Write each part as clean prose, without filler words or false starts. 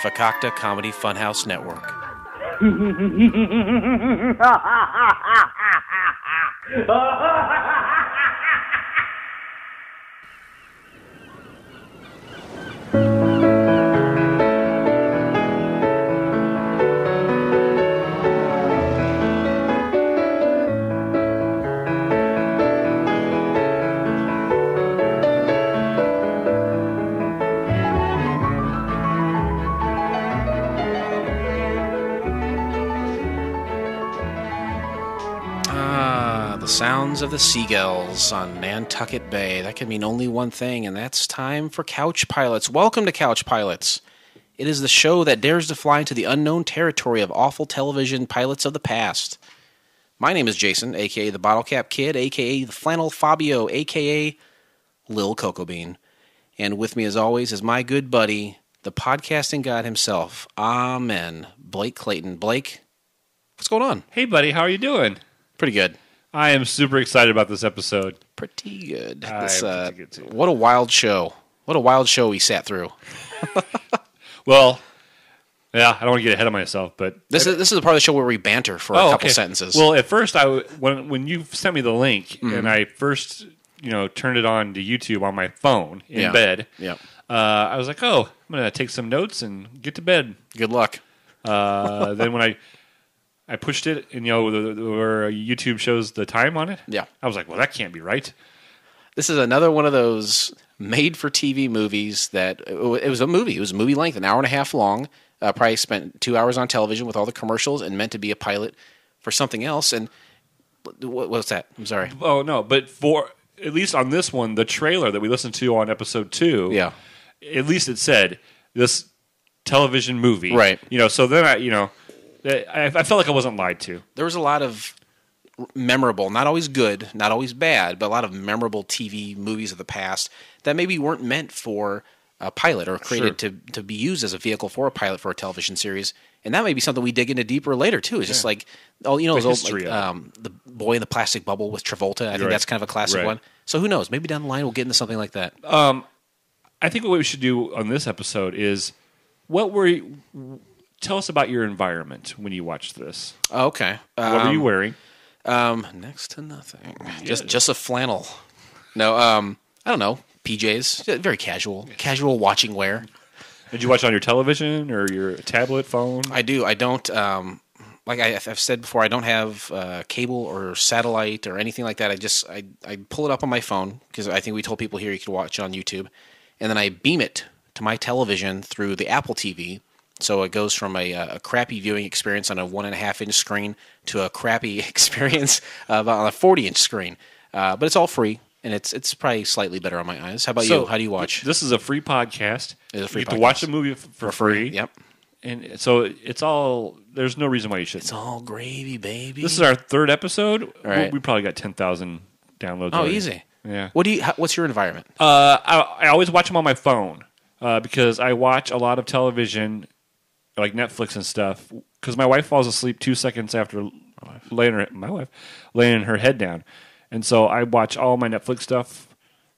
Fakakta Comedy Funhouse Network. Sounds of the seagulls on Nantucket Bay. That can mean only one thing, and that's time for Couch Pilots. Welcome to Couch Pilots. It is the show that dares to fly into the unknown territory of awful television pilots of the past. My name is Jason, a.k.a. the Bottle Cap Kid, a.k.a. the Flannel Fabio, a.k.a. Lil Cocoa Bean. And with me, as always, is my good buddy, the podcasting god himself. Amen. Blake Clayton. Blake, what's going on? Hey, buddy. How are you doing? Pretty good. I am super excited about this episode. Pretty good. Pretty good too. What a wild show. What a wild show we sat through. Well, yeah, I don't want to get ahead of myself, but... This is the part of the show where we banter for a couple sentences. Well, at first, when you sent me the link, and I first turned it on to YouTube on my phone in bed, I was like, I'm going to take some notes and get to bed. Good luck. Then when I pushed it, and where YouTube shows the time on it. Yeah, I was like, "Well, that can't be right." This is another one of those made-for-TV movies that it was a movie. It was a movie length, an hour and a half long. Probably spent 2 hours on television with all the commercials, and meant to be a pilot for something else. And what's that? I'm sorry. Oh no, but for at least on this one, the trailer that we listened to on episode 2, at least it said this television movie, right? So then I felt like I wasn't lied to. There was a lot of memorable, not always good, not always bad, but a lot of memorable TV movies of the past that maybe weren't meant for a pilot or created to be used as a vehicle for a pilot for a television series. And that may be something we dig into deeper later, too. It's just like, those old, The Boy in the Plastic Bubble with Travolta. I think that's kind of a classic one. So who knows? Maybe down the line we'll get into something like that. I think what we should do on this episode is tell us about your environment when you watched this. Oh, okay. What were you wearing? Next to nothing. Just a flannel. No, I don't know. PJs. Very casual. Casual watching wear. Did you watch on your television or your tablet, phone? I do. I don't. Like I've said before, I don't have cable or satellite or anything like that. I pull it up on my phone because I think we told people here you could watch on YouTube, and then I beam it to my television through the Apple TV. So it goes from a crappy viewing experience on a 1.5-inch screen to a crappy experience on a 40-inch screen. But it's all free, and it's probably slightly better on my eyes. How about you? How do you watch? This is a free podcast. It is a free podcast. You get to watch a movie for free. Yep. And so it's all, there's no reason why you shouldn't. It's all gravy, baby. This is our third episode. All right. We probably got 10,000 downloads. Oh, easy. Yeah. What's your environment? I always watch them on my phone because I watch a lot of television, like Netflix and stuff, because my wife falls asleep 2 seconds after laying her head down, and so I watch all my Netflix stuff.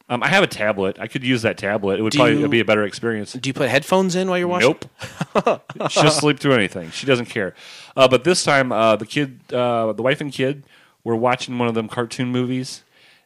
I have a tablet. I could use that tablet. It would probably be a better experience. Do you put headphones in while you're watching? Nope. She'll sleep through anything. She doesn't care. But this time, the wife and kid were watching one of them cartoon movies,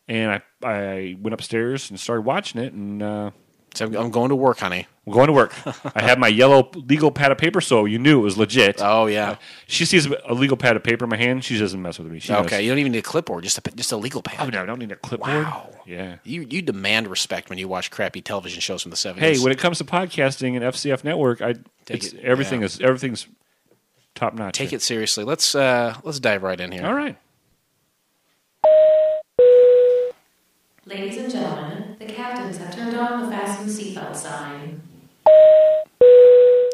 and I went upstairs and started watching it, and so I'm going to work, honey. I'm going to work. I have my yellow legal pad of paper, so you knew it was legit. Oh, yeah. She sees a legal pad of paper in my hand. She doesn't mess with me. She knows. You don't even need a clipboard, just a legal pad. Oh, no, I don't need a clipboard. Wow. Yeah. You demand respect when you watch crappy television shows from the 70s. Hey, when it comes to podcasting and FCF Network, everything's top notch. Take it seriously. Let's dive right in here. All right. Ladies and gentlemen, the captains have turned on the fasten seatbelt sign.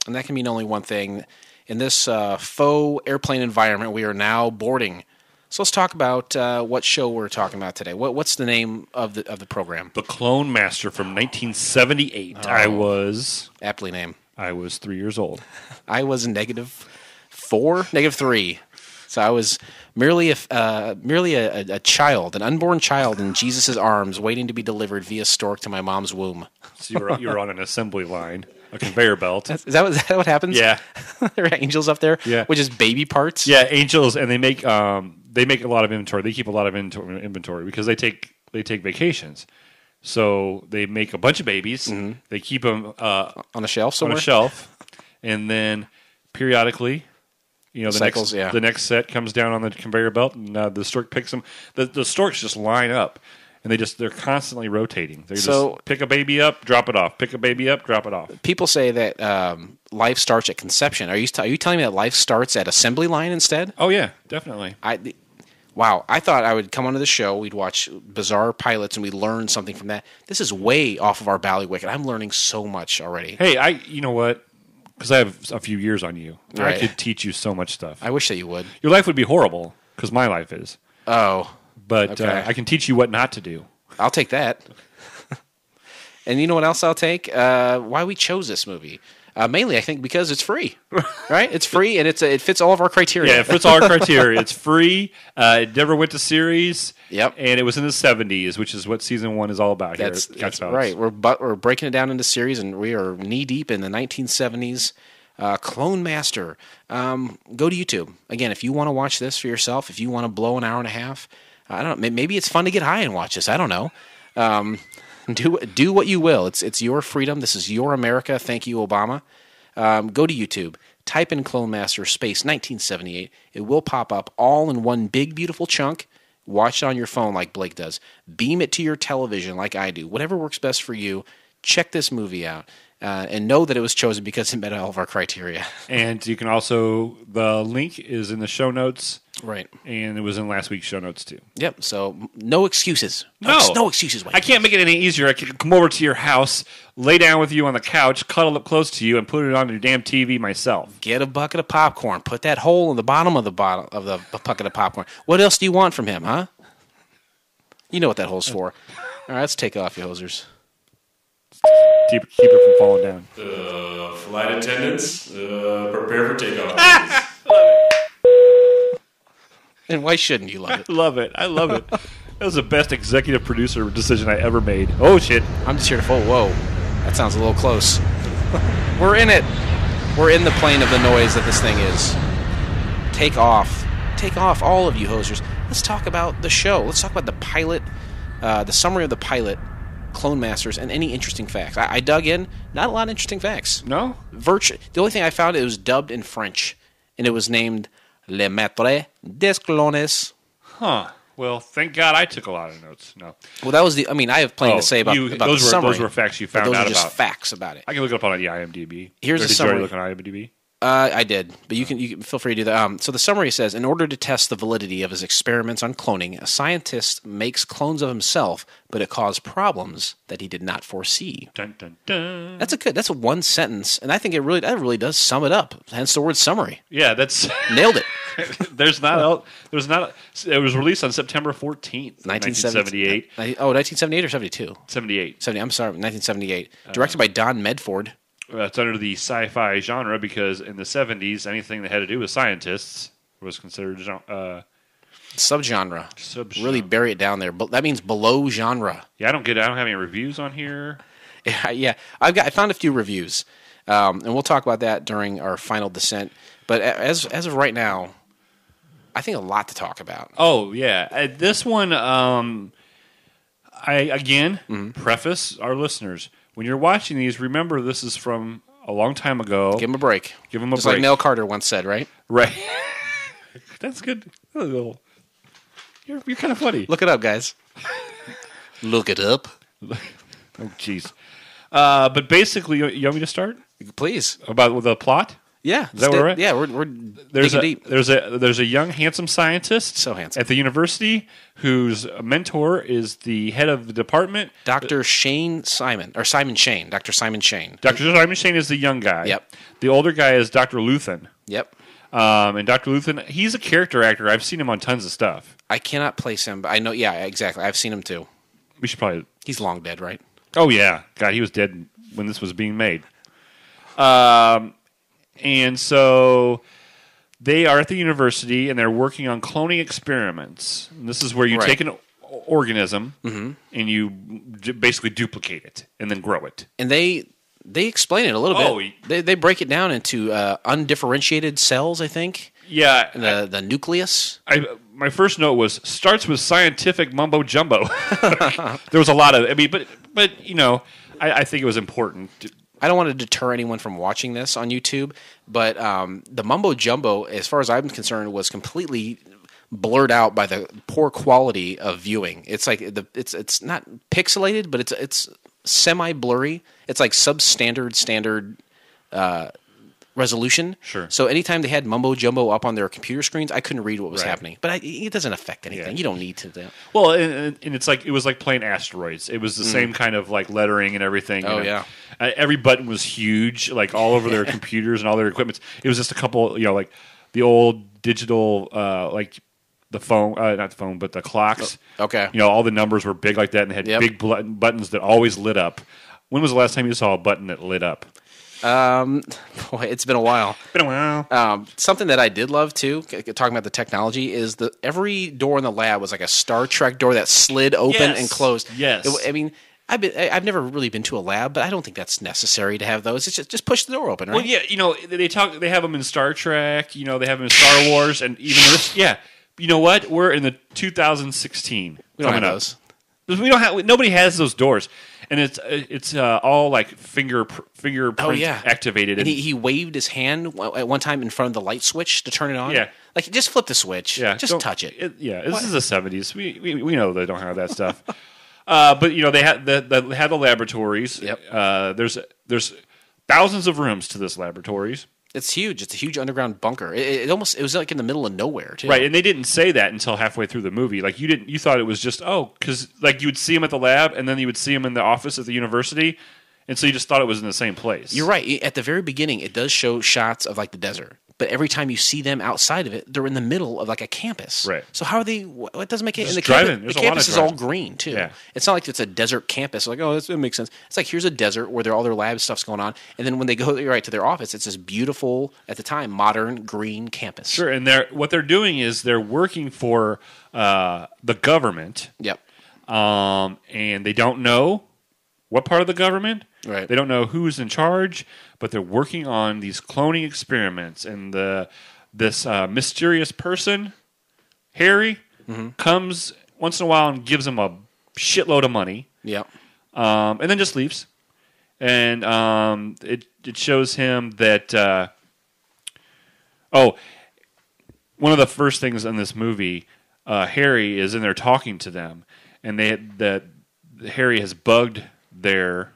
And that can mean only one thing. In this faux airplane environment, we are now boarding. So let's talk about what show we're talking about today. What's the name of the program? The Clone Master from 1978. Oh, I was... aptly named. I was 3 years old. I was -3. So I was merely a child, an unborn child in Jesus' arms, waiting to be delivered via stork to my mom's womb. So you were on an assembly line. a conveyor belt. Is that what happens? Yeah. There are angels up there, Yeah. which is baby parts. Yeah, angels, and they make a lot of inventory. They keep a lot of inventory because they take vacations. So they make a bunch of babies. Mm-hmm. They keep them On a shelf somewhere. on a shelf, and then periodically, Cycles, the next set comes down on the conveyor belt, and the stork picks them. The storks just line up, and they're constantly rotating. They just pick a baby up, drop it off. Pick a baby up, drop it off. People say that life starts at conception. Are you telling me that life starts at assembly line instead? Oh yeah, definitely. Wow, I thought I would come onto the show, we'd watch bizarre pilots, and we'd learn something from that. This is way off of our ballywick, and I'm learning so much already. Hey, you know what? Because I have a few years on you. Right. I could teach you so much stuff. I wish that you would. Your life would be horrible, because my life is. Oh. But okay. I can teach you what not to do. I'll take that. And you know what else I'll take? Why we chose this movie. Mainly, I think, because it's free. Right? It's free, and it fits all of our criteria. Yeah, it fits all our criteria. It's free. It never went to series. Yep. And it was in the 70s, which is what season 1 is all about here. That's right. We're breaking it down into series, and we are knee-deep in the 1970s. Clone Master. Go to YouTube. Again, if you want to watch this for yourself, if you want to blow an hour and a half, I don't know, maybe it's fun to get high and watch this. I don't know. Do what you will. It's your freedom. This is your America. Thank you, Obama. Go to YouTube. Type in Clone Master space 1978. It will pop up all in one big, beautiful chunk. Watch it on your phone like Blake does. Beam it to your television like I do. Whatever works best for you. Check this movie out. And know that it was chosen because it met all of our criteria. And you can also, the link is in the show notes. Right. And it was in last week's show notes, too. Yep. So, no excuses. No excuses. I can't make it any easier. I can come over to your house, lay down with you on the couch, cuddle up close to you, and put it on your damn TV myself. Get a bucket of popcorn. Put that hole in the bottom of the bucket of popcorn. What else do you want from him, huh? You know what that hole's for. All right, let's take off, you hosers. Keep it from falling down. Flight attendants, prepare for takeoff. And why shouldn't you love it? I love it. That was the best executive producer decision I ever made. Oh, shit. I'm just here to whoa. That sounds a little close. We're in it. We're in the plane of the noise that this thing is. Take off. Take off, all of you hosers. Let's talk about the show. Let's talk about the pilot, the summary of the pilot, Clone Masters, and any interesting facts. I dug in. Not a lot of interesting facts. No? The only thing I found, it was dubbed in French, and it was named Le Maître des Clones. Huh. Well, thank God I took a lot of notes. No. Well, that was I have plenty to say about the summary. Those were facts you found out about. Those are just facts about it. I can look it up on the IMDb. Here's the summary. Did you look on IMDb? I did, but you can feel free to do that. So the summary says, in order to test the validity of his experiments on cloning, a scientist makes clones of himself, but it caused problems that he did not foresee. Dun, dun, dun. That's a one sentence, and I think that really does sum it up. Hence the word summary. Yeah, that's nailed it. It was released on September 14th, 1978. 1978 or 72? 78. I'm sorry, 1978. Directed by Don Medford. It's under the sci-fi genre because in the 70s, anything that had to do with scientists was considered subgenre. Really bury it down there. But that means below genre. Yeah, I don't have any reviews on here. Yeah. I found a few reviews, and we'll talk about that during our final descent. But as of right now, I think a lot to talk about. Oh yeah, this one. Preface our listeners. When you're watching these, remember this is from a long time ago. Give them a break. Just like Nell Carter once said, right? Right. That's good. You're kind of funny. Look it up, guys. Look it up. Oh, jeez. But basically, you want me to start? Please. About the plot? Yeah. Is that what we're at? Yeah, we're digging deep. There's a young, handsome scientist. So handsome. At the university whose mentor is the head of the department. Dr. Simon Shane. Dr. Simon Shane. Dr. Simon Shane is the young guy. Yep. The older guy is Dr. Luthen. Yep. And Dr. Luthen, he's a character actor. I've seen him on tons of stuff. I cannot place him, but I know, yeah, exactly. I've seen him too. We should probably... He's long dead, right? Oh, yeah. God, he was dead when this was being made. And so they are at the university, and they're working on cloning experiments. And this is where you take an organism, and you basically duplicate it, and then grow it. And they They explain it a little Oh, bit. They break it down into undifferentiated cells, I think. Yeah. The nucleus. My first note was starts with scientific mumbo jumbo. There was a lot of, but you know, I think it was important. I don't want to deter anyone from watching this on YouTube, but the mumbo jumbo, as far as I'm concerned, was completely blurred out by the poor quality of viewing. It's like it's not pixelated, but it's semi blurry. It's like substandard standard resolution. Sure. So anytime they had mumbo jumbo up on their computer screens, I couldn't read what was happening. But it doesn't affect anything. Yeah. You don't need to do that. Well, and it's like it was like playing Asteroids. It was the same kind of like lettering and everything. Oh, you know? yeah. Every button was huge, like all over their computers and all their equipment. It was just a couple, you know, like the old digital, like the phone, not the phone, but the clocks. Okay. You know, all the numbers were big like that, and they had big buttons that always lit up. When was the last time you saw a button that lit up? Boy, it's been a while. Been a while. Something that I did love too, talking about the technology, is every door in the lab was like a Star Trek door that slid open and closed. Yes. I mean, I've never really been to a lab, but I don't think that's necessary to have those. It's just push the door open, right? Well, yeah, you know, they have them in Star Trek. You know, they have them in Star Wars, and even this. Yeah, you know what? We're in the 2016. We don't have those. We don't have. Nobody has those doors, and it's all like fingerprint activated. And he waved his hand at one time in front of the light switch to turn it on. Yeah, like just flip the switch. Yeah, just touch it. This is the 70s. We know they don't have that stuff. But you know they had the laboratories. Yep. There's thousands of rooms to this laboratories. It's huge. It's a huge underground bunker. It was like in the middle of nowhere too. Right, and they didn't say that until halfway through the movie. Like you thought it was just because like you would see him at the lab and then you would see him in the office at the university, and so you just thought it was in the same place. You're right. At the very beginning, it does show shots of like the desert, but every time you see them outside of it, they're in the middle of like a campus. Right. So how are they? It doesn't make it. Just And driving. the campus is all green too. Yeah. It's not like it's a desert campus. Like that makes sense. It's like here's a desert where all their lab stuff's going on, and then when they go right to their office, it's this beautiful at the time modern green campus. Sure, and what they're doing is they're working for the government. Yep. And they don't know what part of the government. Right. They don't know who's in charge, but they're working on these cloning experiments, and this mysterious person, Harry, comes once in a while and gives them a shitload of money. Yep. And then just leaves. And it shows him that. One of the first things in this movie, Harry is in there talking to them, and Harry has bugged their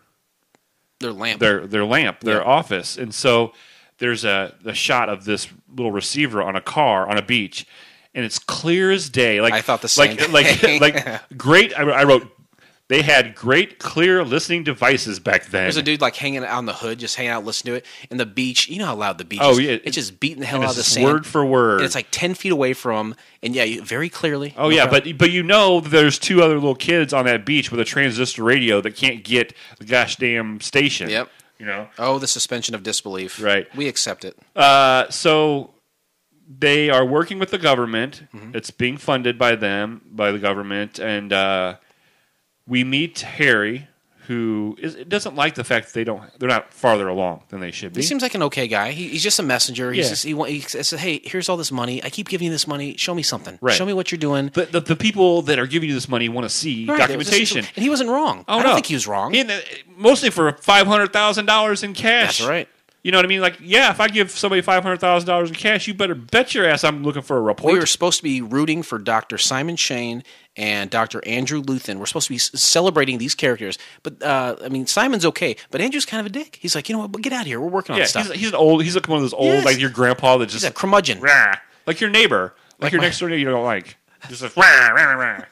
lamp, their office, and so there's a shot of this little receiver on a car on a beach, and it's clear as day. Like I thought the same. Like great. I wrote. They had great, clear listening devices back then. There's a dude like hanging out on the hood, just hanging out, listening to it. And the beach, you know how loud the beach Oh, is. yeah. It's just beating the hell And out of the it's sand. word for word. And it's like 10 feet away from, and yeah, very clearly. Oh, yeah, but you know that there's two other little kids on that beach with a transistor radio that can't get the gosh damn station. Yep. You know? Oh, the suspension of disbelief. Right. We accept it. So they are working with the government. Mm-hmm. It's being funded by the government, and we meet Harry, who doesn't like the fact that they're not farther along than they should be. He seems like an okay guy. He's just a messenger. Yeah. He says, hey, here's all this money. I keep giving you this money. Show me something. Right. Show me what you're doing. The people that are giving you this money want to see Right. documentation. And he wasn't wrong. Oh, I no. don't think he was wrong. Mostly for $500,000 in cash. That's right. You know what I mean? Like, yeah, if I give somebody $500,000 in cash, you better bet your ass I'm looking for a report. We were supposed to be rooting for Dr. Simon Shane and Dr. Andrew Luthen. We're supposed to be celebrating these characters. But, Simon's okay, but Andrew's kind of a dick. He's like, you know what, get out of here. We're working on stuff. He's like one of those old, like your grandpa that just... He's a curmudgeon. Rah, like your neighbor. Like your next door neighbor you don't like. Just like, rah, rah,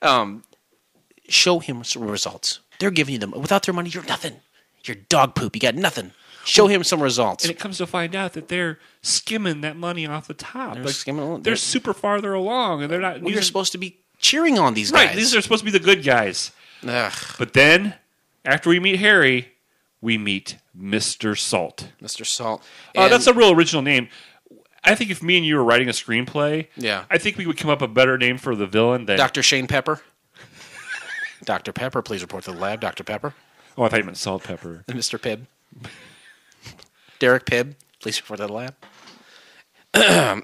rah. Show him some results. They're giving you them. Without their money, you're nothing. You're dog poop. You got nothing. Show him some results. And it comes to find out that they're skimming that money off the top. They're skimming along. They're super farther along, and they're not... We're supposed to be cheering on these guys. Right, these are supposed to be the good guys. Ugh. But then, after we meet Harry, we meet Mr.Salt. Mr.Salt. That's a real original name. I think if me and you were writing a screenplay, yeah, I think we would come up with a better name for the villain than... Dr. Shane Pepper. Dr. Pepper, please report to the lab. Dr. Pepper. Oh, I thought you meant salt, pepper. Mr. Pibb. Derek Pibb. Please refer to the lab.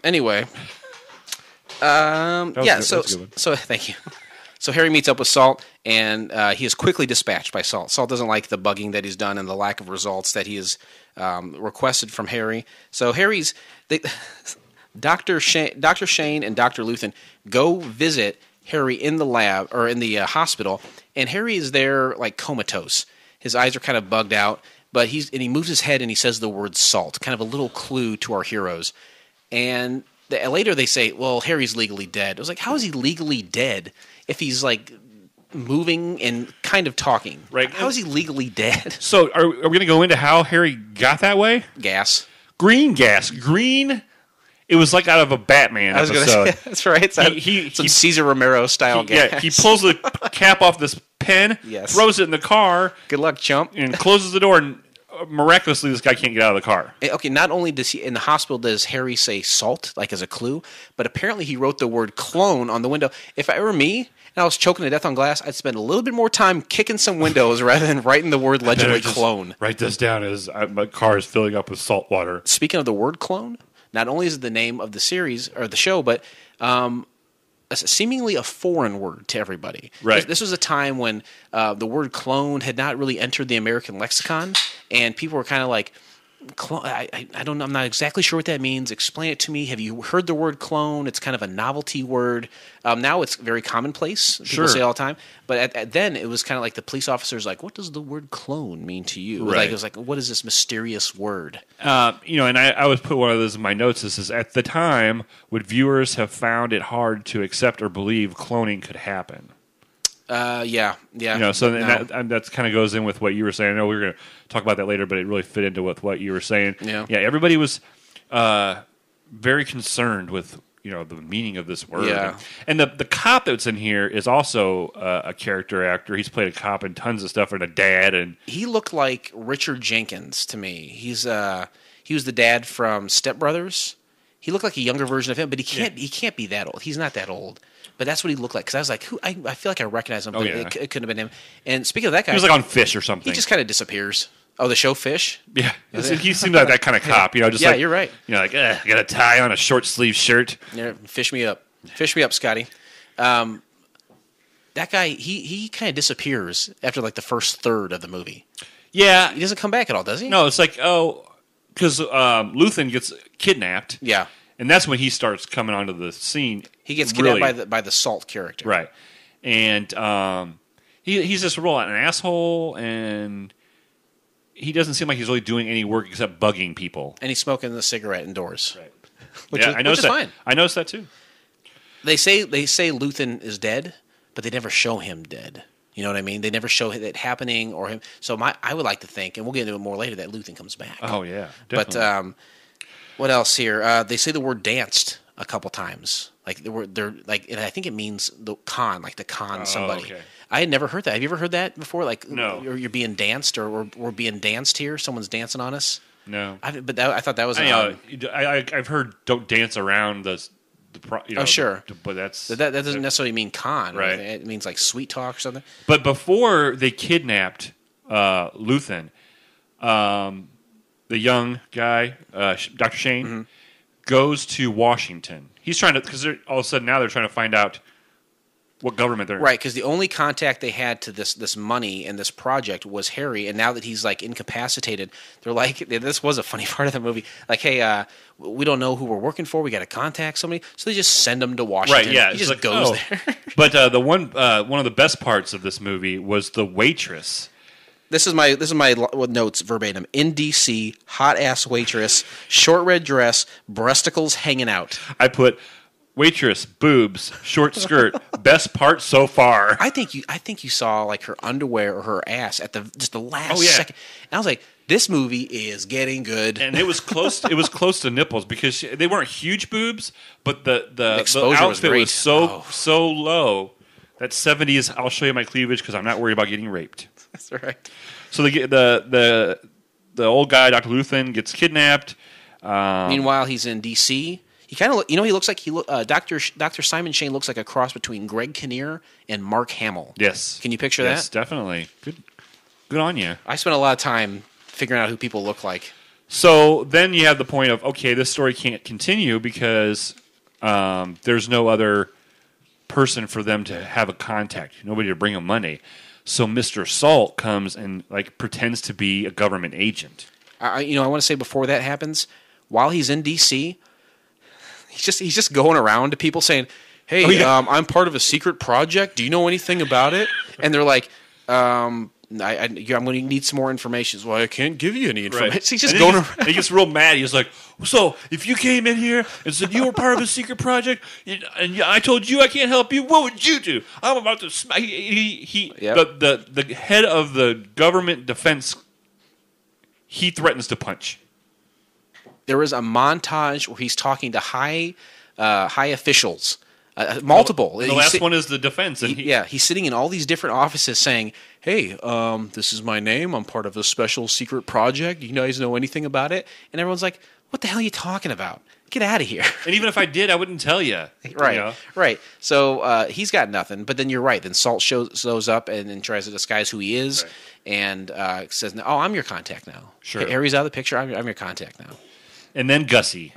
Anyway. So thank you. So Harry meets up with Salt, and he is quickly dispatched by Salt. Salt doesn't like the bugging that he's done and the lack of results that he has requested from Harry. So Dr. Shane and Dr. Luthen go visit Harry in the lab or in the hospital, and Harry is there like comatose. His eyes are kind of bugged out, but he moves his head and he says the word salt, kind of a little clue to our heroes. And later they say, well, Harry's legally dead. I was like, how is he legally dead if he's like moving and kind of talking? Right. How is he legally dead? So are we going to go into how Harry got that way? Gas. Green gas. Green. It was like out of a Batman episode. That's right. Some Cesar Romero style gas. Yeah, he pulls the cap off this pen, throws it in the car. Good luck, chump. And closes the door, and miraculously this guy can't get out of the car. Okay, not only does he, in the hospital does Harry say salt, like as a clue, but apparently he wrote the word clone on the window. If I were me, and I was choking to death on glass, I'd spend a little bit more time kicking some windows rather than writing the word legibly clone. Write this down as my car is filling up with salt water. Speaking of the word clone, not only is it the name of the series or the show, but seemingly a foreign word to everybody. Right. This was a time when the word clone had not really entered the American lexicon, and people were kind of like, I don't know. I'm not exactly sure what that means. Explain it to me. Have you heard the word clone? It's kind of a novelty word. Now it's very commonplace. People say it all the time. But then it was kind of like the police officers like, what does the word clone mean to you? Right. Like, it was like, what is this mysterious word? And I always put one of those in my notes. This is, at the time, would viewers have found it hard to accept or believe cloning could happen? Yeah. That kind of goes in with what you were saying. I know we were going to talk about that later, but it really fit into with what you were saying. Yeah. Everybody was very concerned with the meaning of this word. Yeah. And the cop that's in here is also a character actor. He's played a cop in tons of stuff and a dad. And he looked like Richard Jenkins to me. He was the dad from Step Brothers. He looked like a younger version of him, but he can't be that old. He's not that old. But that's what he looked like. Because I was like, I feel like I recognize him, but it couldn't have been him. And speaking of that guy, he was like on Fish or something. He just kind of disappears. Oh, the show Fish? Yeah. He seemed like that kind of cop. You're right. I got a tie on, a short sleeve shirt. Yeah, fish me up. Fish me up, Scotty. That guy, he kind of disappears after like the first third of the movie. Yeah. He doesn't come back at all, does he? No, it's like, because Luthen gets kidnapped. Yeah. And that's when he starts coming onto the scene. He gets kidnapped by the Salt character. Right. And he's just real an asshole, and he doesn't seem like he's really doing any work except bugging people. And he's smoking the cigarette indoors. Right. Which is fine. I noticed that too. They say Luthen is dead, but they never show him dead. You know what I mean? They never show it happening or him. So I would like to think, and we'll get into it more later, that Luthen comes back. Oh yeah, definitely. But what else here? They say the word danced a couple times. Like they're like, and I think it means the con, like the con somebody. Okay. I had never heard that. Have you ever heard that before? Like, no. You're being danced, or we're being danced here. Someone's dancing on us. No. I thought that was. I've heard don't dance around the sure. But that doesn't necessarily mean con. Right. It means like sweet talk or something. But before they kidnapped Luthen, the young guy, Dr. Shane, goes to Washington. He's trying to, because all of a sudden now they're trying to find out what government they're in. Right, because the only contact they had to this money and this project was Harry, and now that he's like incapacitated, they're like, this was a funny part of the movie. Like, hey, we don't know who we're working for. We got to contact somebody, so they just send him to Washington. Right, yeah, he just goes there. But the one of the best parts of this movie was the waitress. This is my notes verbatim. In D.C., hot ass waitress, short red dress, breasticles hanging out. I put waitress, boobs, short skirt, best part so far. I think you saw like her underwear or her ass at the last second. And I was like, this movie is getting good. And it was close. It was close to nipples because they weren't huge boobs, but the exposure outfit was so low that 70s. I'll show you my cleavage because I'm not worried about getting raped. That's right. So the old guy, Dr. Luthen, gets kidnapped. Meanwhile, he's in D.C. He kind of he looks like Dr. Simon Shane looks like a cross between Greg Kinnear and Mark Hamill. Yes. Can you picture that? Yes, definitely. Good. Good on you. I spent a lot of time figuring out who people look like. So then you have the point of, okay, this story can't continue because there's no other person for them to have a contact, nobody to bring them money. So Mr. Salt comes and like pretends to be a government agent. I want to say before that happens, while he's in D.C., he's just going around to people saying, "Hey, I'm part of a secret project. Do you know anything about it?" And they're like, I'm going to need some more information. Well, I can't give you any information. Right. So he's just going around. He gets real mad. He's like, so if you came in here and said you were part of a secret project and I told you I can't help you, what would you do? I'm about to smack. The head of the government defense, he threatens to punch. There is a montage where he's talking to high officials. Multiple. The last one is the defense. And he's sitting in all these different offices saying, "Hey, this is my name. I'm part of a special secret project. You guys know anything about it?" And everyone's like, "What the hell are you talking about? Get out of here!" And even if I did, I wouldn't tell you. Right, right. So he's got nothing. But then you're right. Then Salt shows up and tries to disguise who he is, and says, "Oh, I'm your contact now." Sure. Harry's out of the picture. I'm your contact now. And then Gussy.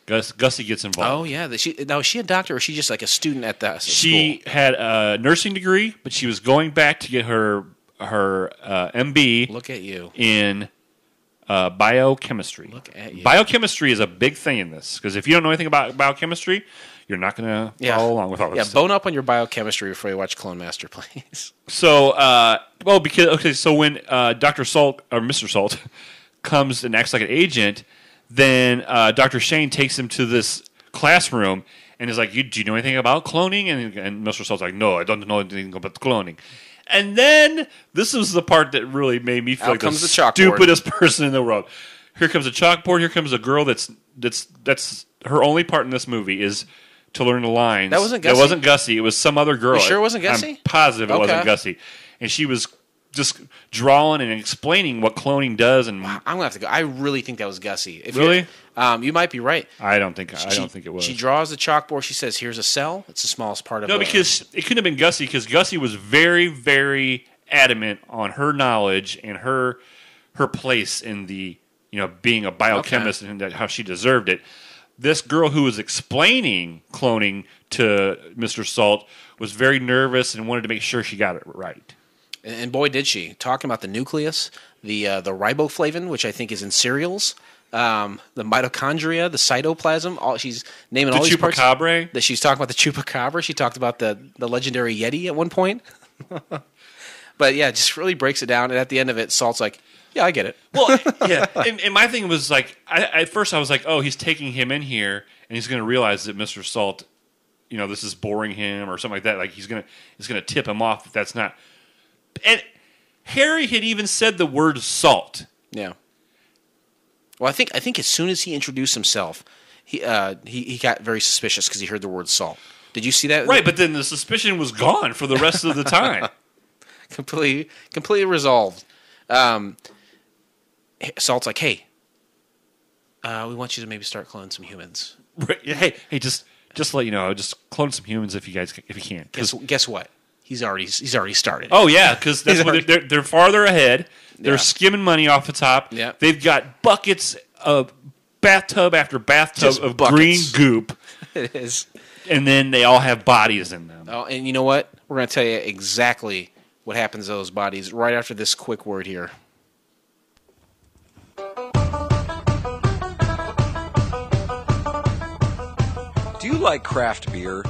Gussie gets involved. Oh, yeah. Is she a doctor or is she just like a student at the school? She had a nursing degree, but she was going back to get her MB. Look at you. In biochemistry. Look at you. Biochemistry is a big thing in this, because if you don't know anything about biochemistry, you're not going to follow along with all this stuff. Bone up on your biochemistry before you watch Clone Master, please. So, so when Dr. Salt, or Mr. Salt, comes and acts like an agent, then Dr. Shane takes him to this classroom and is like, do you know anything about cloning? And Mr. Salt's like, no, I don't know anything about cloning. And then this was the part that really made me feel like the stupidest person in the world. Here comes a chalkboard. Here comes a girl that's her only part in this movie is to learn the lines. That wasn't Gussy? That wasn't Gussy. It was some other girl. You sure it wasn't Gussy? I'm positive it wasn't Gussy. And she was just drawing and explaining what cloning does. And I'm gonna have to go. I really think that was Gussy. Really? You might be right. I don't think it was. She draws the chalkboard. She says, "Here's a cell. It's the smallest part of." No, because it couldn't have been Gussy, because Gussy was very, very adamant on her knowledge and her place in the being a biochemist and how she deserved it. This girl who was explaining cloning to Mr. Salt was very nervous and wanted to make sure she got it right. And boy, did she. Talking about the nucleus, the riboflavin, which I think is in cereals, the mitochondria, the cytoplasm. She's naming all these parts. The chupacabra? That she's talking about the chupacabra. She talked about the legendary Yeti at one point. But yeah, just really breaks it down. And at the end of it, Salt's like, "Yeah, I get it." Well, yeah. And my thing was like, at first I was like, oh, he's taking him in here, and he's going to realize that Mr. Salt, this is boring him or something like that. Like he's going to tip him off if that's not. And Harry had even said the word salt. Yeah. Well, I think as soon as he introduced himself, he got very suspicious because he heard the word salt. Did you see that? Right, but then the suspicion was gone for the rest of the time. Completely resolved. Salt's like, "Hey, we want you to maybe start cloning some humans." Right. Hey, just to let you know, just clone some humans if you can. Guess what? He's already started. Oh yeah, because that's what they're farther ahead. They're skimming money off the top. Yeah. They've got buckets of bathtub after bathtub of green goop. It is. And then they all have bodies in them. Oh, and you know what? We're going to tell you exactly what happens to those bodies right after this quick word here. Do you like craft beer?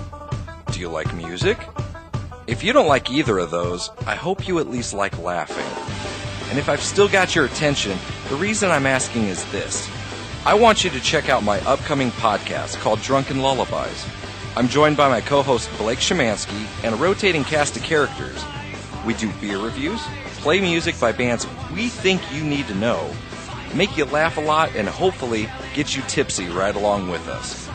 Do you like music? If you don't like either of those, I hope you at least like laughing. And if I've still got your attention, the reason I'm asking is this. I want you to check out my upcoming podcast called Drunken Lullabies. I'm joined by my co-host Blake Szymanski and a rotating cast of characters. We do beer reviews, play music by bands we think you need to know, make you laugh a lot, and hopefully get you tipsy right along with us.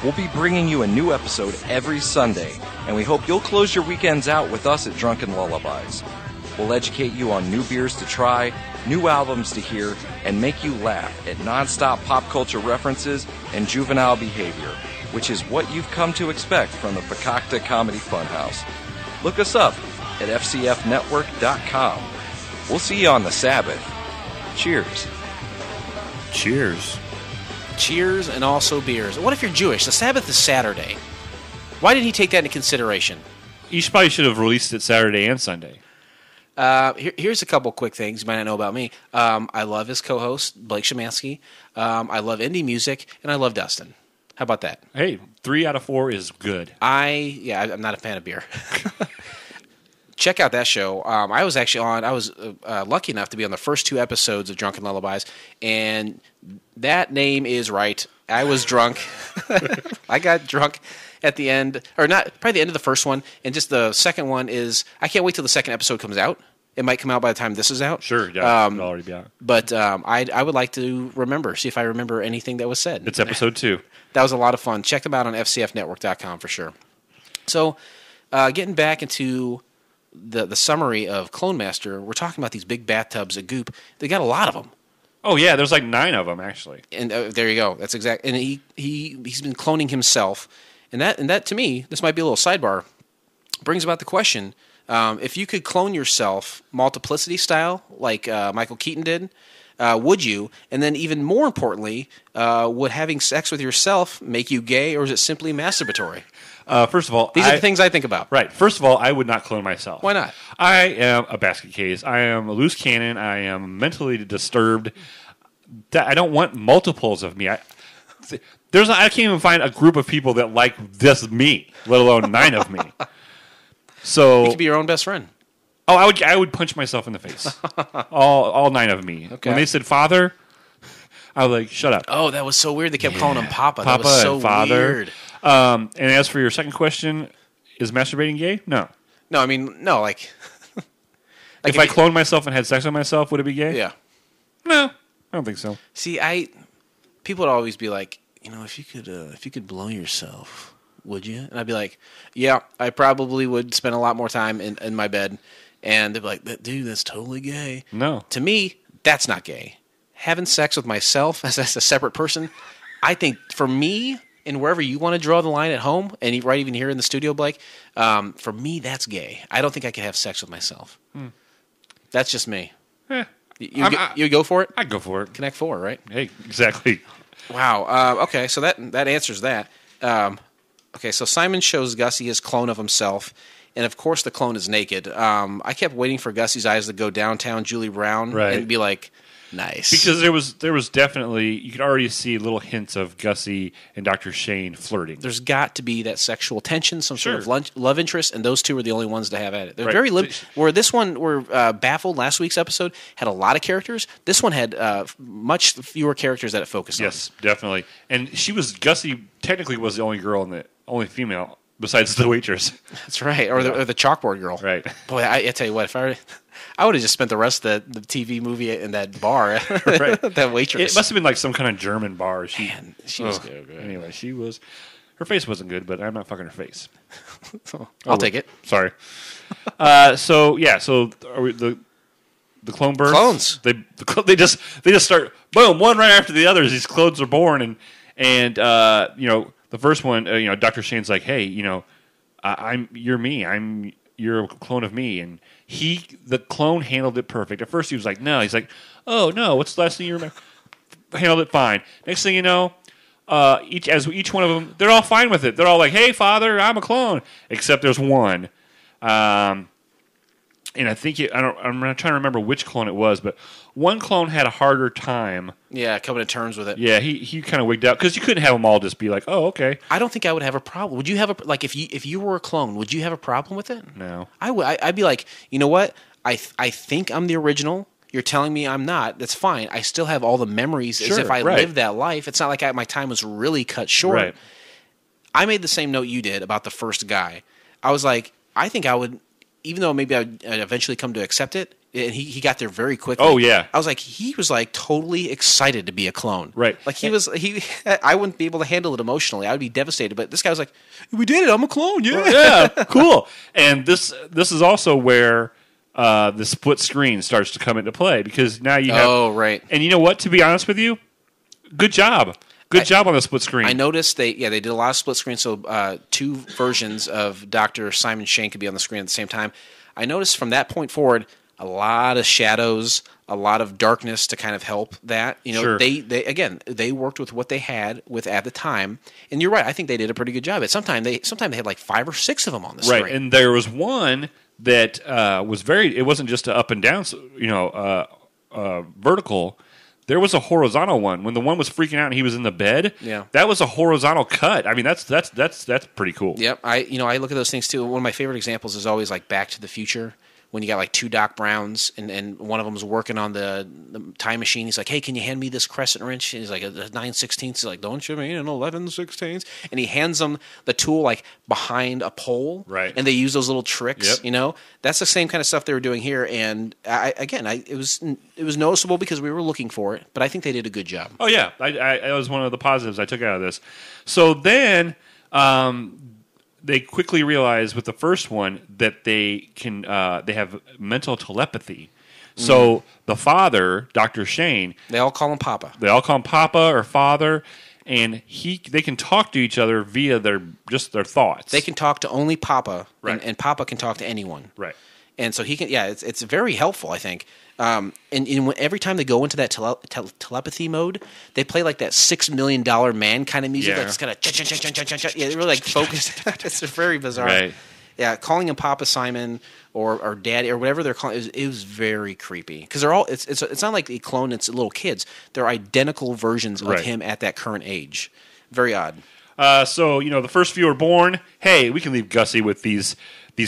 We'll be bringing you a new episode every Sunday, and we hope you'll close your weekends out with us at Drunken Lullabies. We'll educate you on new beers to try, new albums to hear, and make you laugh at non-stop pop culture references and juvenile behavior, which is what you've come to expect from the Fakakta Comedy Funhouse. Look us up at fcfnetwork.com. We'll see you on the Sabbath. Cheers. Cheers. Cheers and also beers. What if you're Jewish? The Sabbath is Saturday. Why didn't he take that into consideration? You probably should have released it Saturday and Sunday. Here's a couple quick things you might not know about me. I love his co-host, Blake Shemansky. I love indie music, and I love Dustin. How about that? Hey, 3 out of 4 is good. I'm not a fan of beer. Check out that show. I was actually on. I was lucky enough to be on the first 2 episodes of Drunken Lullabies, and that name is right. I was drunk. I got drunk at the end, or not, probably the end of the first one, and just the second one is. I can't wait till the second episode comes out. It might come out by the time this is out. Sure, yeah, it'll already be out. But I would like to see if I remember anything that was said. It's episode 2. That was a lot of fun. Check them out on fcfnetwork.com for sure. So, getting back into the summary of Clone Master, we're talking about these big bathtubs of goop. They got a lot of them. Oh yeah, there's like 9 of them actually. And there you go. That's exact. And he's been cloning himself. And that to me, this might be a little sidebar, brings about the question: if you could clone yourself multiplicity style, like Michael Keaton did, would you? And then even more importantly, would having sex with yourself make you gay, or is it simply masturbatory? First of all, these are the things I think about. Right. First of all, I would not clone myself. Why not? I am a basket case. I am a loose cannon. I am mentally disturbed. I don't want multiples of me. I can't even find a group of people that like just me, let alone 9 of me. So you could be your own best friend. Oh, I would punch myself in the face. all 9 of me. Okay. When they said father, I was like, shut up. Oh, that was so weird. They kept calling him Papa. Papa That was so and father. weird. And as for your second question, is masturbating gay? No. No, I mean, no, like if I cloned myself and had sex with myself, would it be gay? Yeah. No, I don't think so. See, people would always be like, if you could blow yourself, would you? And I'd be like, yeah, I probably would spend a lot more time in my bed. And they'd be like, dude, that's totally gay. No. To me, that's not gay. Having sex with myself as a separate person, I think for me, and wherever you want to draw the line at home, and right even here in the studio, Blake, for me, that's gay. I don't think I could have sex with myself. That's just me. You go for it? I'd go for it. Connect 4, right? Hey, exactly. Wow. Okay, so that answers that. Okay, so Simon shows Gussy his clone of himself, and of course the clone is naked. I kept waiting for Gussy's eyes to go downtown Julie Brown and be like, nice. Because there was definitely, you could already see little hints of Gussy and Dr.Shane flirting. There's got to be that sexual tension, some sort of love interest, and those two were the only ones to have at it. They're very where this one, Baffled, last week's episode, had a lot of characters. This one had much fewer characters that it focused on. Yes, definitely. And Gussy technically was the only girl and the only female besides the waitress. That's right, or the chalkboard girl. Right. Boy, I tell you what, if I would have just spent the rest of the TV movie in that bar, right. that waitress. It must have been like some kind of German bar. She was good. Anyway, her face wasn't good, but I'm not fucking her face. I'll take it. Sorry. So are we, the clone births? Clones. They just start boom, one right after the other as these clones are born, and the first one, Dr. Shane's like, hey, you're me. You're a clone of me, and the clone handled it perfect. At first, he was like, no. He's like, oh no, what's the last thing you remember? Handled it fine. Next thing you know, each one of them, they're all fine with it. They're all like, hey, father, I'm a clone, except there's one. And I think I'm not trying to remember which clone it was, but one clone had a harder time. Yeah, coming to terms with it. Yeah, he kind of wigged out because you couldn't have them all just be like, oh, okay. I don't think I would have a problem. Would you have if you were a clone? Would you have a problem with it? No, I would. I'd be like, you know what? I think I'm the original. You're telling me I'm not. That's fine. I still have all the memories as if I lived that life. It's not like my time was really cut short. Right. I made the same note you did about the first guy. I was like, I think I would. Even though maybe I'd eventually come to accept it, and he got there very quickly. Oh, yeah. I was like, he was like totally excited to be a clone. Right. Like I wouldn't be able to handle it emotionally. I would be devastated. But this guy was like, we did it. I'm a clone. Yeah. Yeah, cool. And this is also where the split screen starts to come into play because now you have. Oh, right. And you know what? To be honest with you, good job. Good job on the split screen. I noticed they did a lot of split screen, so 2 versions of Dr. Simon Shane could be on the screen at the same time. I noticed from that point forward, a lot of shadows, a lot of darkness to kind of help that. You know, Sure. they worked with what they had with at the time, and you're right. I think they did a pretty good job. But sometimes they had like 5 or 6 of them on the screen. Right, and there was one that was very. It wasn't just a up and down, vertical. There was a horizontal one when the one was freaking out and he was in the bed. Yeah, that was a horizontal cut. I mean, that's pretty cool. Yep, I look at those things too. One of my favorite examples is always like Back to the Future. When you got like 2 Doc Browns and one of them's working on the time machine. He's like, hey, can you hand me this crescent wrench? And he's like, a 9/16. He's like, don't you mean an 11/16? And he hands them the tool like behind a pole. Right. And they use those little tricks, Yep. you know? That's the same kind of stuff they were doing here. And it was noticeable because we were looking for it, but I think they did a good job. Oh, yeah. That was one of the positives I took out of this. So then they quickly realized with the first one that they have mental telepathy. So the father, Dr.Shane, They all call him Papa. they all call him Papa or Father, and they can talk to each other via their thoughts. They can talk to only Papa, Right. and Papa can talk to anyone. Right. And so he can, it's very helpful, I think. And every time they go into that telepathy mode, they play like that $6 million man kind of music. Yeah. Like it's kind of yeah, they're really like focused. It's very bizarre. Right. Yeah, calling him Papa Simon or Daddy or whatever they're calling it was very creepy because they're all. It's not like the clone. It's little kids. They're identical versions of Right. him at that current age. Very odd. So the first few are born. Hey, we can leave Gussy with these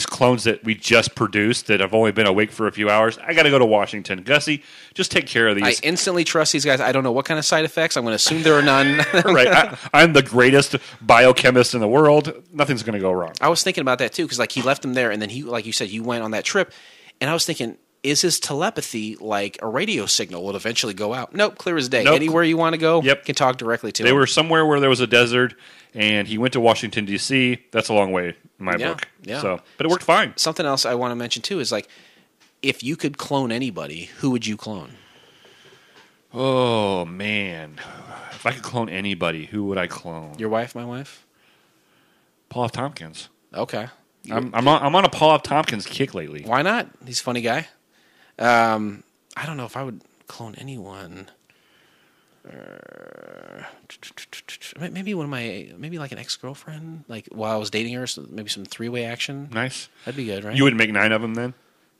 clones that we just produced that have only been awake for a few hours. I got to go to Washington. Gussy, just take care of these. I instantly trust these guys. I don't know what kind of side effects. I'm going to assume there are none. Right. I'm the greatest biochemist in the world. Nothing's going to go wrong. I was thinking about that too because like he left them there, and then he, like you said, you went on that trip, and I was thinking, is his telepathy like a radio signal will eventually go out? Nope, clear as day. Nope. Anywhere you want to go, Yep. can talk directly to They him. were somewhere where there was a desert, and he went to Washington, D.C. That's a long way in my book. Yeah. So, but it worked fine. Something else I want to mention too is like, if you could clone anybody, who would you clone? Oh, man. If I could clone anybody, who would I clone? Your wife, my wife? Paul F. Tompkins. Okay. I'm on a Paul F. Tompkins kick lately. Why not? He's a funny guy. I don't know if I would clone anyone. Maybe maybe like an ex-girlfriend, like while I was dating her, so maybe some 3-way action. Nice. That'd be good, right? You would make 9 of them then?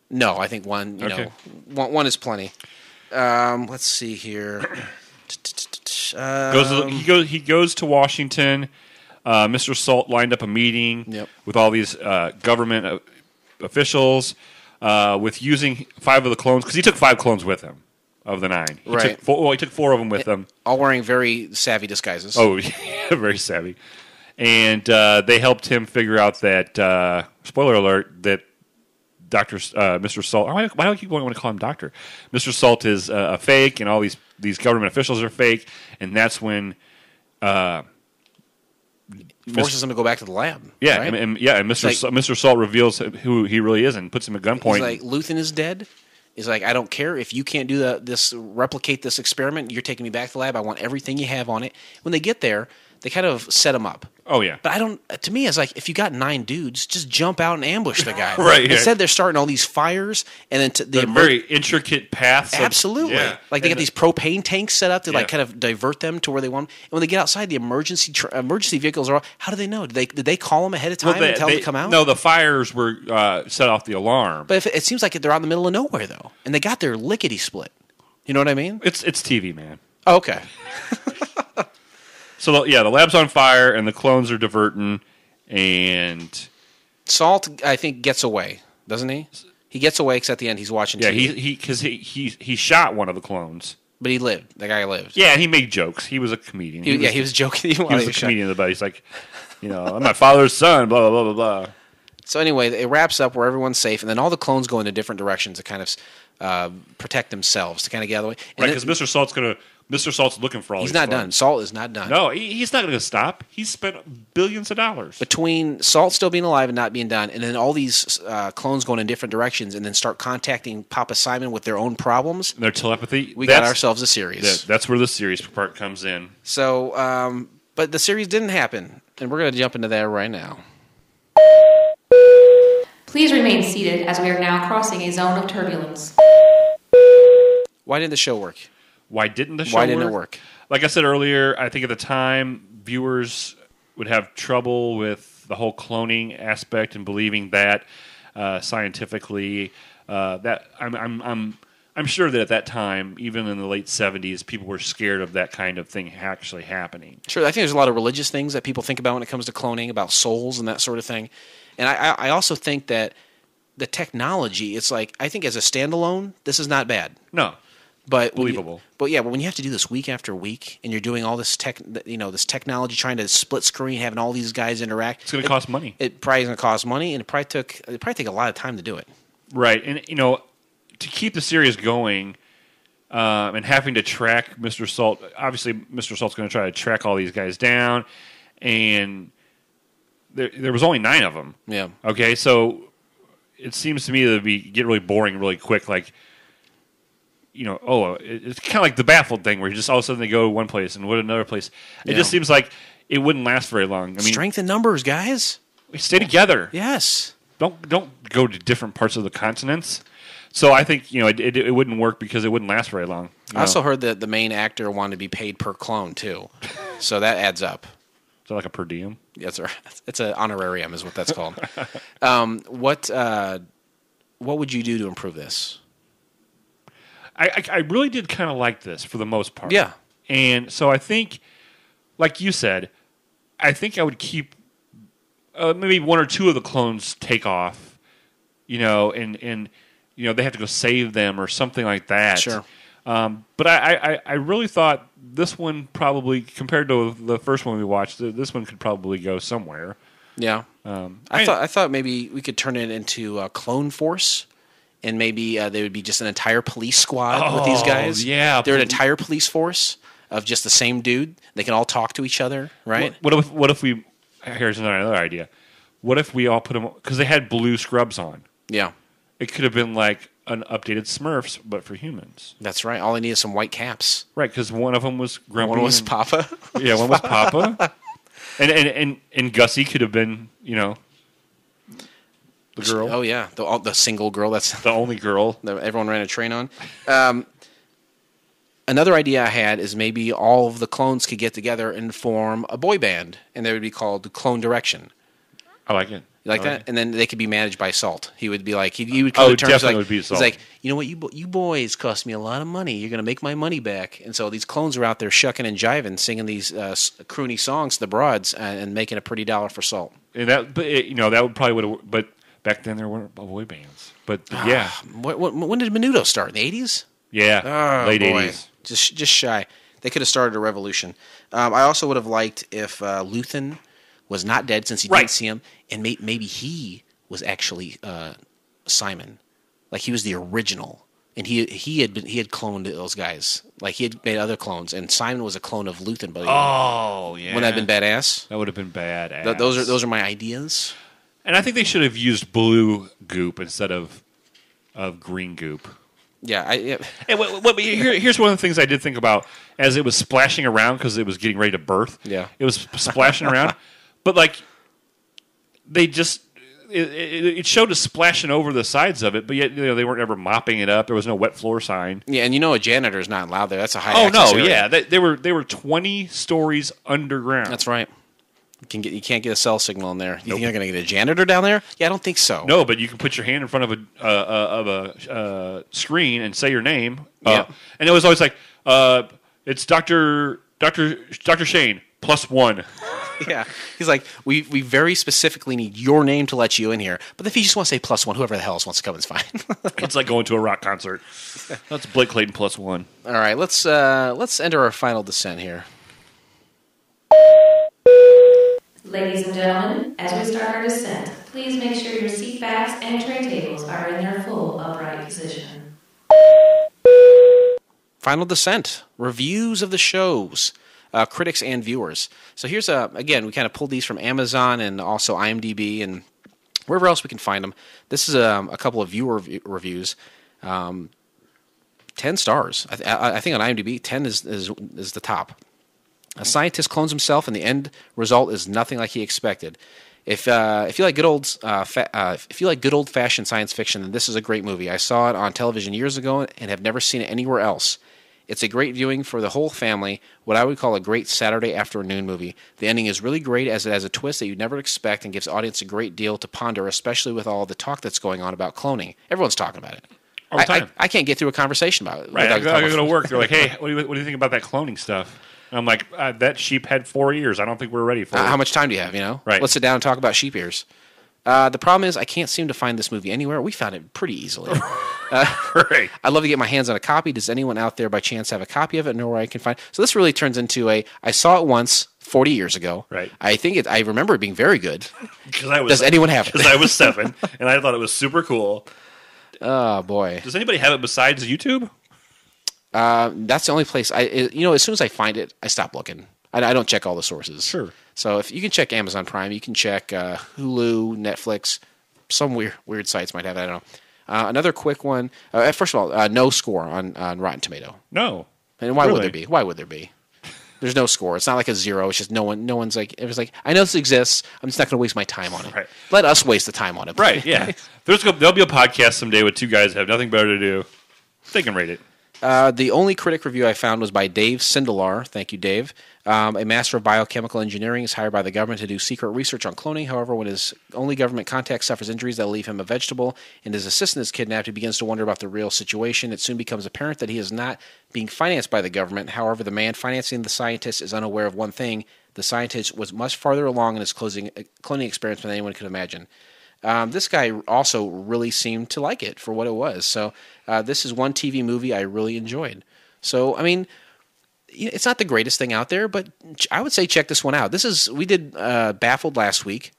No, I think one. Okay. One is plenty. Let's see here. He goes to Washington. Mr.Salt lined up a meeting Yep. with all these government officials with using 5 of the clones because he took 5 clones with him of the 9. He Right. took 4 of them with him. All wearing very savvy disguises. Oh, yeah, very savvy. And they helped him figure out that spoiler alert that Mr. Salt. Why do I keep want to call him Doctor? Mr. Salt is a fake, and all these government officials are fake, and that's when. Forces him to go back to the lab. Yeah, right? and Mr. Salt reveals who he really is and puts him at gunpoint. He's like, Luthen is dead. He's like, I don't care if you can't do replicate this experiment. You're taking me back to the lab. I want everything you have on it. When they get there, they kind of set him up. Oh yeah, But I don't. To me, it's like if you got 9 dudes, just jump out and ambush the guy. Right, yeah. Instead, they're starting all these fires, and then they're very intricate paths. Absolutely. Yeah. Like they got these propane tanks set up to Yeah. like kind of divert them to where they want. And when they get outside, the emergency vehicles are. How do they know? Did they call them ahead of time and tell them to come out? No, the fires were set off the alarm. But it seems like they're out in the middle of nowhere though, and they got their lickety split. You know what I mean? It's TV, man. Oh, okay. So the lab's on fire and the clones are diverting, and Salt, I think, gets away, doesn't he? He gets away because at the end he's watching yeah, TV. he shot one of the clones. But he lived. The guy lived. Yeah, and he made jokes. He was a comedian. He was joking. He was a comedian. But he's like, I'm my father's son. Blah blah blah blah blah. So anyway, it wraps up where everyone's safe, and then all the clones go into different directions to kind of protect themselves, to kind of get out of the way. And Right, because Mr. Salt's looking for all he's these not clones. done. Salt is not done. No, he's not going to stop. He's spent billions of dollars. Between Salt still being alive and not being done, and then all these clones going in different directions, and then start contacting Papa Simon with their own problems, Their telepathy. we got ourselves a series. That's where the series part comes in. So, but the series didn't happen, and we're going to jump into that right now. Please remain seated as we are now crossing a zone of turbulence. Why didn't the show work? Why didn't the show Why didn't it work? Like I said earlier, I think at the time viewers would have trouble with the whole cloning aspect and believing that scientifically. That I'm sure that at that time, even in the late 70s, people were scared of that kind of thing actually happening. Sure, I think there's a lot of religious things that people think about when it comes to cloning, about souls and that sort of thing. And I also think that the technology, it's like, I think as a standalone, this is not bad. No. But Believable. But when you have to do this week after week, and you're doing all this this technology, trying to split screen, having all these guys interact, It's going to cost money. It probably is going to cost money, and it probably take a lot of time to do it. Right. And, to keep the series going and having to track Mr. Salt, obviously Mr. Salt's going to try to track all these guys down, and there was only 9 of them. Yeah. Okay, so it seems to me that it'd get really boring really quick, like, it's kind of like the Baffled thing where just all of a sudden they go to one place and another place. It just seems like it wouldn't last very long. I mean, strength in numbers, guys. We stay together. Yes. Don't go to different parts of the continents. So I think it wouldn't work because it wouldn't last very long. I also heard that the main actor wanted to be paid per clone too, so that adds up. Is that like a per diem? Yes, sir. It's an honorarium, is what that's called. What would you do to improve this? I really did kind of like this for the most part. Yeah. And so I think, like you said, I think I would keep maybe 1 or 2 of the clones take off, and they have to go save them or something like that. Sure. But I really thought this one probably, compared to the first one we watched, this one could probably go somewhere. Yeah. I thought maybe we could turn it into a clone force. And maybe they would be just an entire police squad with these guys. Yeah, they're an entire police force of just the same dude. They can all talk to each other, right? What if we? Here's another idea. What if we all put them, because they had blue scrubs on? Yeah, it could have been like an updated Smurfs, but for humans. That's right. All they need is some white caps. Right, because one of them was Grumpy. One was Papa. Yeah, one was Papa. and Gussy could have been, the girl. Oh yeah, the single girl. That's the only girl that everyone ran a train on. Another idea I had is maybe all of the clones could get together and form a boy band, and they would be called Clone Direction. I like it. You like that? And then they could be managed by Salt. He would be like, he would come to terms definitely like, would be Salt. He's like, you know what, you boys cost me a lot of money. You're going to make my money back. And so these clones are out there shucking and jiving, singing these croony songs to the broads and making a pretty dollar for Salt. And that would probably would have. But back then there weren't boy bands. But yeah, when did Menudo start? In the 80s? Yeah, late 80s. Just shy. They could have started a revolution. I also would have liked if Luthen was not dead, since he didn't see him, and maybe he was actually Simon, like he was the original, and he had cloned those guys, like he had made other clones, and Simon was a clone of Luthen. But oh yeah, wouldn't that have been badass? That would have been badass. Those are my ideas. And I think they should have used blue goop instead of green goop. Yeah. And here's one of the things I did think about as it was splashing around, because it was getting ready to birth. Yeah. It was splashing around. But like, they just it showed us splashing over the sides of it, but yet they weren't ever mopping it up. There was no wet floor sign. Yeah, and a janitor is not allowed there. That's a high. Oh no, area. Yeah, they were 20 stories underground. That's right. You can't get a cell signal in there. You think you're going to get a janitor down there? Yeah, I don't think so. No, but you can put your hand in front of a screen and say your name. Yeah, and it was always like, it's Dr. Shane +1. Yeah, he's like, we very specifically need your name to let you in here. But if you just want to say +1, whoever the hell else wants to come, it's fine. It's like going to a rock concert. That's Blake Clayton +1. All right, let's enter our final descent here. Ladies and gentlemen, as we start our descent, please make sure your seat backs and tray tables are in their full upright position. Final descent. Reviews of the shows. Critics and viewers. So here's again, we kind of pulled these from Amazon and also IMDb and wherever else we can find them. This is a couple of viewer reviews. 10 stars. I think on IMDb, 10 is the top. A scientist clones himself, and the end result is nothing like he expected. If you like good old fashioned science fiction, then this is a great movie. I saw it on television years ago and have never seen it anywhere else. It's a great viewing for the whole family, what I would call a great Saturday afternoon movie. The ending is really great as it has a twist that you'd never expect and gives audience a great deal to ponder, especially with all the talk that's going on about cloning. Everyone's talking about it. All the time. I can't get through a conversation about it. Right, I go to work. They're like, hey, what do you think about that cloning stuff? And I'm like, that sheep had 4 ears. I don't think we're ready for it. How much time do you have, Right. Let's sit down and talk about sheep ears. The problem is I can't seem to find this movie anywhere. We found it pretty easily. Right. I'd love to get my hands on a copy. Does anyone out there by chance have a copy of it? Know where I can find? So this really turns into I saw it once 40 years ago. Right. I remember it being very good. Does anyone have it? Because I was 7, and I thought it was super cool. Oh, boy. Does anybody have it besides YouTube? That's the only place. As soon as I find it, I stop looking. I don't check all the sources. Sure. So if you can check Amazon Prime, you can check Hulu, Netflix. Some weird sites might have it. I don't know. Another quick one. First of all, no score on Rotten Tomato. No. And why Really? would there be? Why would there be? There's no score. It's not like a 0. It's just no one's like. It was like, I know this exists. I'm just not going to waste my time on it. Right. Let us waste the time on it. Right. Yeah. There'll be a podcast someday with two guys that have nothing better to do. They can rate it. The only critic review I found was by Dave Sindelar. Thank you, Dave. A master of biochemical engineering is hired by the government to do secret research on cloning. However, when his only government contact suffers injuries that leave him a vegetable and his assistant is kidnapped, he begins to wonder about the real situation. It soon becomes apparent that he is not being financed by the government. However, the man financing the scientist is unaware of one thing. The scientist was much farther along in his cloning experiments than anyone could imagine. This guy also really seemed to like it for what it was. So this is one TV movie I really enjoyed. So, I mean, it's not the greatest thing out there, but I would say check this one out. We did Baffled last week.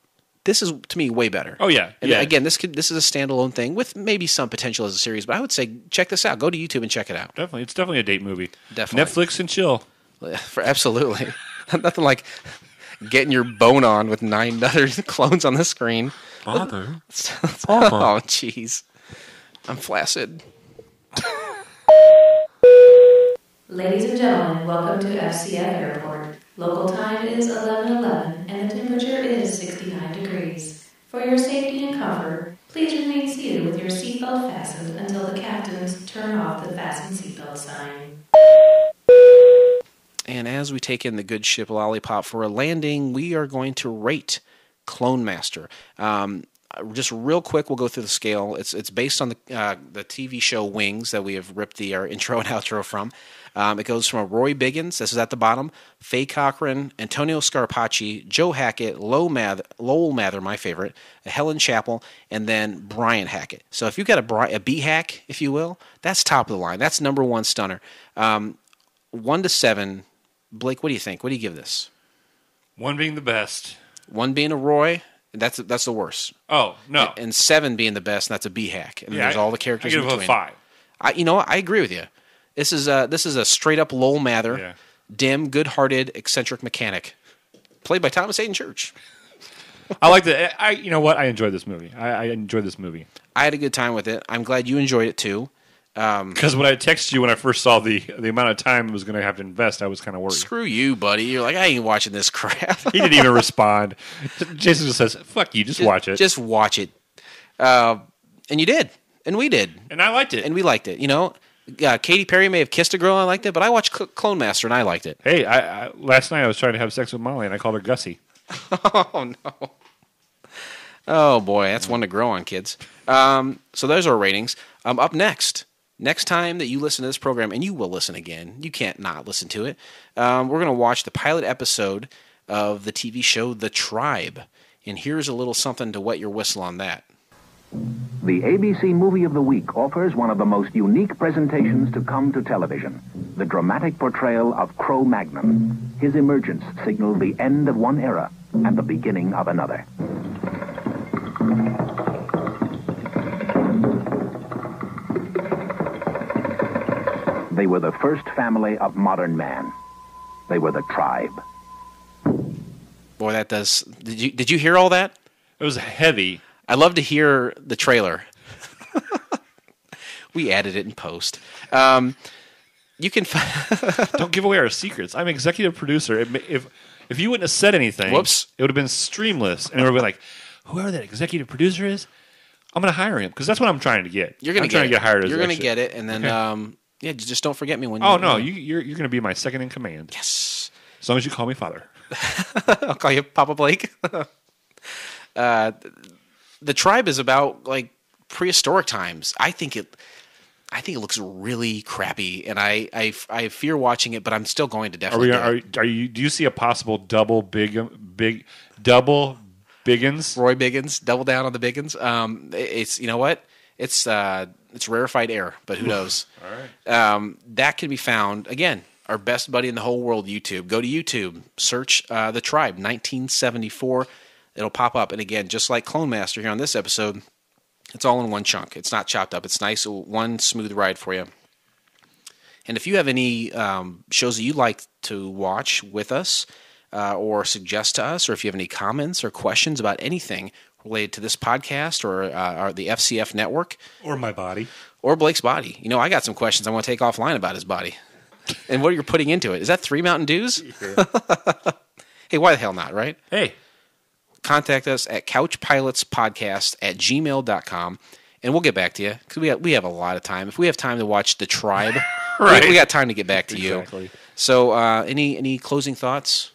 This is, to me, way better. Oh, yeah. And again, this is a standalone thing with maybe some potential as a series, but I would say check this out. Go to YouTube and check it out. Definitely. It's definitely a date movie. Definitely. Netflix and chill. Absolutely. Nothing like getting your bone on with 9 other clones on the screen. Father. Oh, jeez. I'm flaccid. Ladies and gentlemen, welcome to FCF Airport. Local time is 11:11 and the temperature is 69 degrees. For your safety and comfort, please remain seated with your seatbelt fastened until the captains turn off the fasten seatbelt sign. And as we take in the good ship Lollipop for a landing, we are going to rate Clone Master. Just real quick, we'll go through the scale. It's based on the TV show Wings that we have ripped our intro and outro from. It goes from Roy Biggins, this is at the bottom, Faye Cochran, Antonio Scarpacci, Joe Hackett, Lowell Mather, my favorite, Helen Chappell, and then Brian Hackett. So if you've got a B-hack, if you will, that's top of the line. That's number one stunner. 1 to 7, Blake, what do you think? What do you give this? 1 being the best. 1 being a Roy. That's the worst. Oh, no. And 7 being the best, and that's a B-hack. And there's all the characters in between. I give it a 5. I agree with you. This is a straight-up Lowell Mather, dim, good-hearted, eccentric mechanic, played by Thomas Hayden Church. I like that. You know what? I enjoyed this movie. I enjoyed this movie. I had a good time with it. I'm glad you enjoyed it, too. Because when I texted you when I first saw the amount of time I was going to have to invest, I was kind of worried. Screw you, buddy. You're like, I ain't watching this crap. He didn't even respond. Jason just says, fuck you, just watch it. Just watch it. And you did. And we did. And I liked it. And we liked it. You know, Katy Perry may have kissed a girl and I liked it, but I watched Clone Master and I liked it. Hey, I last night I was trying to have sex with Molly and I called her Gussy. Oh, no. Oh, boy. That's one to grow on, kids. So there's our ratings. Up next time that you listen to this program, and you will listen again, you can't not listen to it, we're going to watch the pilot episode of the TV show The Tribe. And here's a little something to wet your whistle on that. The ABC Movie of the Week offers one of the most unique presentations to come to television. The dramatic portrayal of Cro-Magnon. His emergence signaled the end of one era and the beginning of another. They were the first family of modern man. They were the tribe. Boy, that does... Did you hear all that? It was heavy. I love to hear the trailer. We added it in post. You can... Don't give away our secrets. I'm executive producer. If you wouldn't have said anything, Whoops. it would have been streamless, and it would have been like, whoever that executive producer is, I'm going to hire him because that's what I'm trying to get. You're going to get hired. You're going to get it, and then yeah, just don't forget me when. Oh no, you're going to be my second in command. Yes. As long as you call me father. I'll call you Papa Blake. The Tribe is about like prehistoric times. I think it looks really crappy, and I fear watching it, but I'm still going to definitely. Do you see a possible double Biggins? Roy Biggins, double down on the Biggins. It's you know what? It's rarefied air, but who knows? All right. That can be found again. Our best buddy in the whole world, YouTube. Go to YouTube, search The Tribe, 1974. It'll pop up. And again, just like Clone Master here on this episode, it's all in one chunk. It's not chopped up. It's nice, one smooth ride for you. And if you have any shows that you'd like to watch with us or suggest to us, or if you have any comments or questions about anything related to this podcast or the FCF network. Or my body. Or Blake's body. You know, I got some questions I want to take offline about his body. And what you're putting into it. Is that 3 Mountain Dews? Yeah. Hey, why the hell not, right? Hey. Contact us at couchpilotspodcast@gmail.com, and we'll get back to you because we have a lot of time. If we have time to watch The Tribe, right. we got time to get back to exactly. you. So any closing thoughts?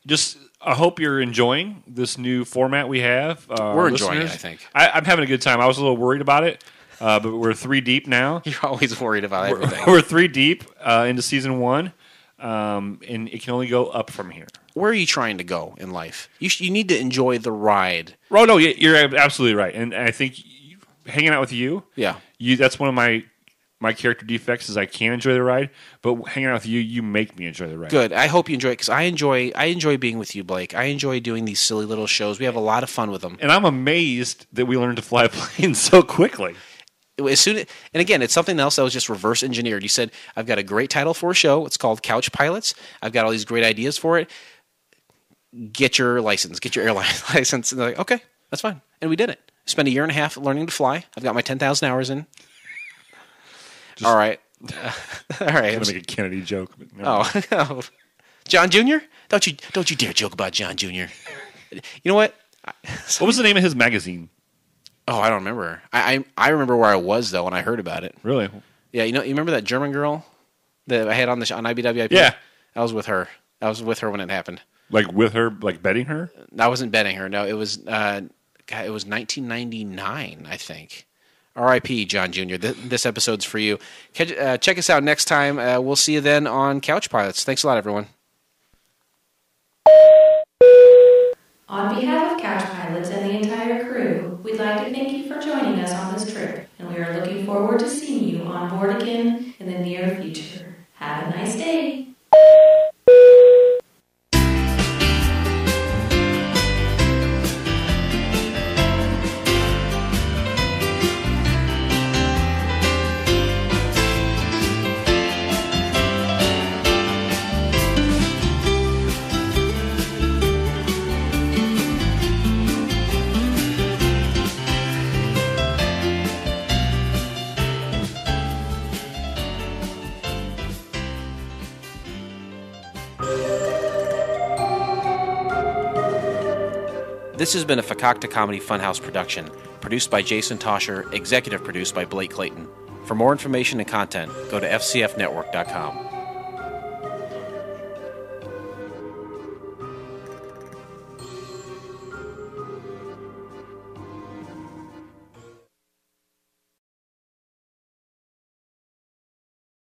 Just I hope you're enjoying this new format we have. We're enjoying it, I think. I'm having a good time. I was a little worried about it. But we're 3 deep now. You're always worried about everything. We're 3 deep into season 1, and it can only go up from here. Where are you trying to go in life? You need to enjoy the ride. Oh no, you're absolutely right, and I think hanging out with you, that's one of my character defects is I can enjoy the ride, but hanging out with you make me enjoy the ride. Good. I hope you enjoy it because I enjoy being with you, Blake. I enjoy doing these silly little shows. We have a lot of fun with them, and I'm amazed that we learned to fly planes so quickly. And again, it's something else that was just reverse engineered. You said, I've got a great title for a show. It's called Couch Pilots. I've got all these great ideas for it. Get your license. Get your airline license. And they're like, okay, that's fine. And we did it. Spent 1.5 years learning to fly. I've got my 10,000 hours in. All right. All right. I'm going to make a Kennedy joke. But no. Oh. John Jr.? Don't you dare joke about John Jr. You know what? What was the name of his magazine? Oh, I don't remember. I remember where I was though when I heard about it. Really? Yeah, you remember that German girl that I had on IBWIP? Yeah, I was with her. I was with her when it happened. Like with her, like betting her? I wasn't betting her. No, it was. It was 1999, I think. R.I.P. John Jr. This episode's for you. Check us out next time. We'll see you then on Couch Pilots. Thanks a lot, everyone. On behalf of Couch Pilots and the entire crew, we'd like to thank you for joining us on this trip, and we are looking forward to seeing you on board again in the near future. Have a nice day. This has been a Fakakta Comedy Funhouse production, produced by Jason Tosher, executive produced by Blake Clayton. For more information and content, go to fcfnetwork.com.